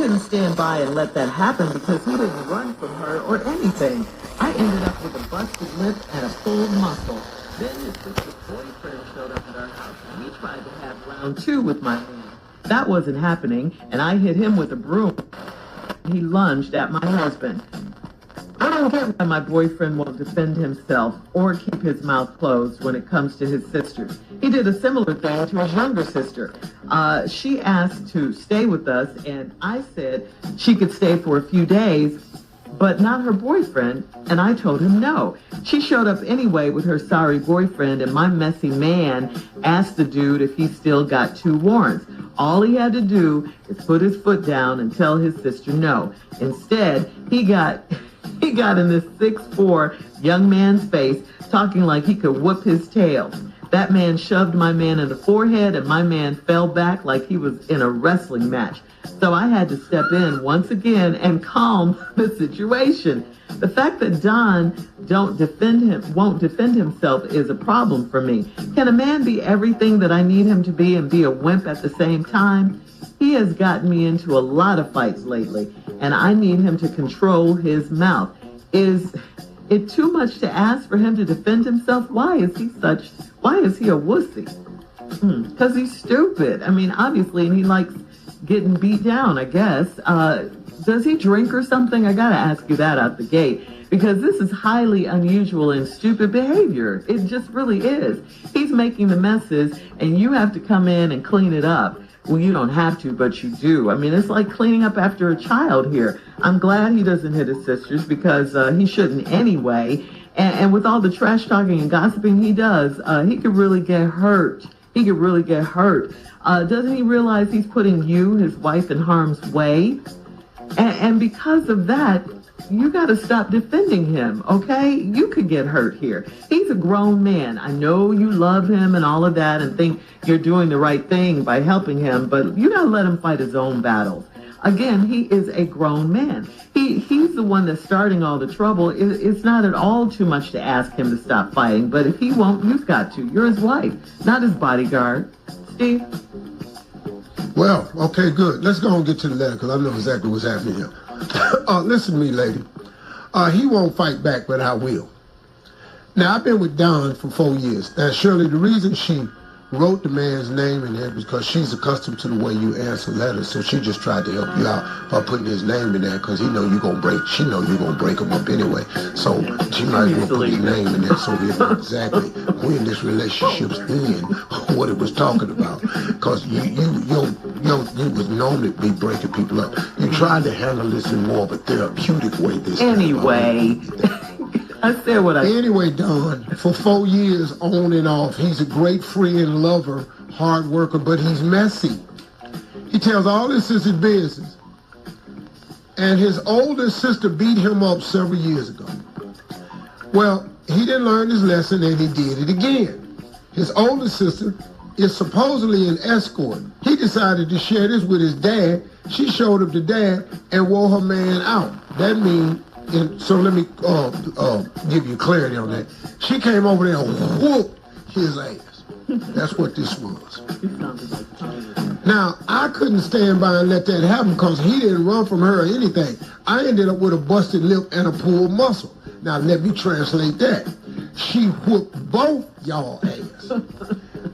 couldn't stand by and let that happen because he didn't run from her or anything. I ended up with a busted lip and a pulled muscle. Then his sister's boyfriend showed up at our house and he tried to have round two with my man. That wasn't happening, and I hit him with a broom. He lunged at my husband. I don't get why my boyfriend won't defend himself or keep his mouth closed when it comes to his sisters. He did a similar thing to his younger sister. She asked to stay with us, and I said she could stay for a few days, but not her boyfriend, and I told him no. She showed up anyway with her sorry boyfriend, and my messy man asked the dude if he still got 2 warrants. All he had to do is put his foot down and tell his sister no. Instead, he got in this 6'4" young man's face, talking like he could whoop his tail. That man shoved my man in the forehead, and my man fell back like he was in a wrestling match. So I had to step in once again and calm the situation. The fact that Don won't defend himself is a problem for me. Can a man be everything that I need him to be and be a wimp at the same time? He has gotten me into a lot of fights lately, and I need him to control his mouth. Is it too much to ask for him to defend himself? Why is he a wussy? Because he's stupid. I mean, obviously, and he likes getting beat down, I guess. Does he drink or something? I gotta ask you that out the gate, because this is highly unusual and stupid behavior. It just really is. He's making the messes, and you have to come in and clean it up. Well, you don't have to, but you do. I mean, it's like cleaning up after a child here. I'm glad he doesn't hit his sisters, because he shouldn't anyway. And with all the trash talking and gossiping he does, he could really get hurt. He could really get hurt. Doesn't he realize he's putting you, his wife, in harm's way? And because of that, you got to stop defending him, okay? You could get hurt here. He's a grown man. I know you love him and all of that and think you're doing the right thing by helping him, but you got to let him fight his own battles. Again, he is a grown man. He's the one that's starting all the trouble. It's not at all too much to ask him to stop fighting, but if he won't, you've got to. You're his wife, not his bodyguard. Steve? Well, okay, good. Let's go and get to the letter, because I know exactly what's happening here. Listen to me, lady. He won't fight back, but I will. Now, I've been with Dawn for 4 years. Now, Shirley, the reason she wrote the man's name in there because she's accustomed to the way you answer letters, so she just tried to help you out by putting his name in there, because she know you're going to break him up anyway. So she might as well put his name in there so he know exactly when this relationship's in, what it was talking about. Because you would normally be breaking people up. You tried to handle this in more of a therapeutic way this time. Anyway. I said what I said. Anyway, Don, for 4 years on and off, he's a great friend, lover, hard worker, but he's messy. He tells all his sisters business. And his older sister beat him up several years ago. Well, he didn't learn his lesson and he did it again. His older sister is supposedly an escort. He decided to share this with his dad. She showed up to dad and wore her man out. That means, so let me give you clarity on that. She came over there and whooped his ass. That's what this was. Now, I couldn't stand by and let that happen because he didn't run from her or anything. I ended up with a busted lip and a pulled muscle. Now, let me translate that. She whooped both y'all ass.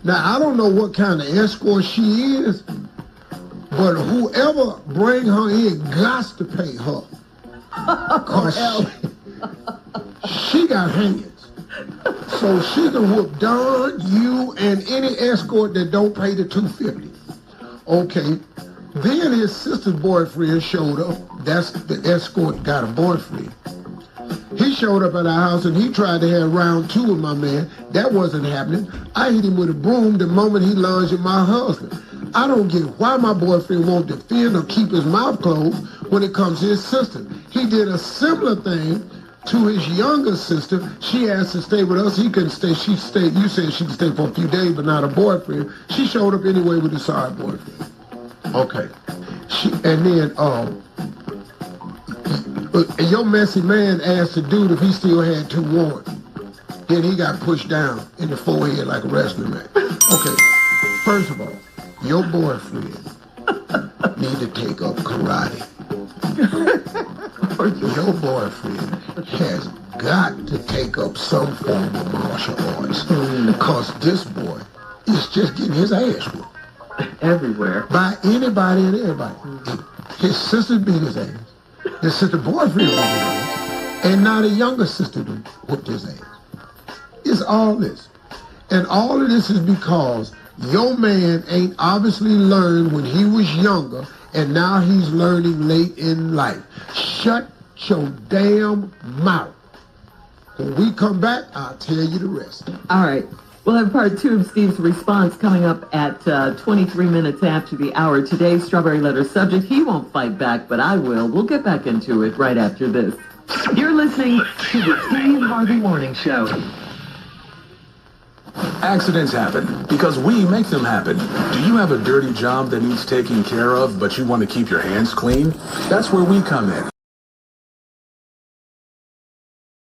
Now, I don't know what kind of escort she is, but whoever bring her in got to pay her. Because she got hands. So she can whoop Don, you, and any escort that don't pay the $250. Okay. Then his sister's boyfriend showed up. That's the escort got a boyfriend. He showed up at our house and he tried to have round two with my man. That wasn't happening. I hit him with a broom the moment he lunged at my husband. I don't get why my boyfriend won't defend or keep his mouth closed when it comes to his sister. He did a similar thing to his younger sister. She asked to stay with us. He couldn't stay. She stayed. You said she could stay for a few days, but not a boyfriend. She showed up anyway with a sorry boyfriend. Okay. And then your messy man asked the dude if he still had 2 warrants. Then he got pushed down in the forehead like a wrestling match. Okay. First of all, your boyfriend need to take up karate. Your boyfriend has got to take up some form of martial arts because this boy is just getting his ass whooped. Everywhere. By anybody and everybody. His sister beat his ass. His sister boyfriend beat his ass. And now the younger sister whooped his ass. It's all this. And all of this is because your man ain't obviously learned when he was younger, and now he's learning late in life. Shut your damn mouth. When we come back, I'll tell you the rest. All right. We'll have part 2 of Steve's response coming up at 23 minutes after the hour. Today's Strawberry Letter subject, he won't fight back, but I will. We'll get back into it right after this. You're listening to the Steve Harvey Morning Show. Accidents happen because we make them happen. Do you have a dirty job that needs taking care of, but you want to keep your hands clean? That's where we come in.